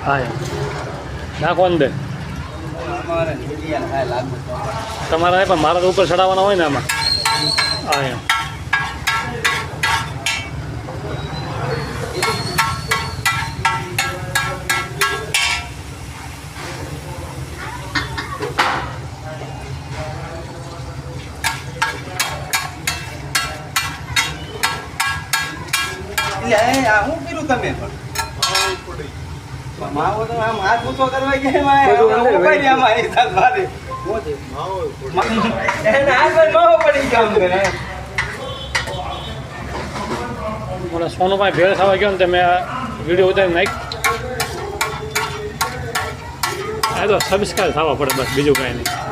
હા નાખો અંદર તમારા પણ મારા ઉપર ચડાવવાના હોય ને આમાં હા એમ હું કીધું તમે માવો તો આમ હાથ ઊંચો કરવા ગયા મને સોનુભાઈ ભેળ ખાવા ગયો ને તમે આ વિડીયો ઉતારી નાખ આ તો સબસ્ક્રાઈબ થવા પડે બસ બીજું કાંઈ નહીં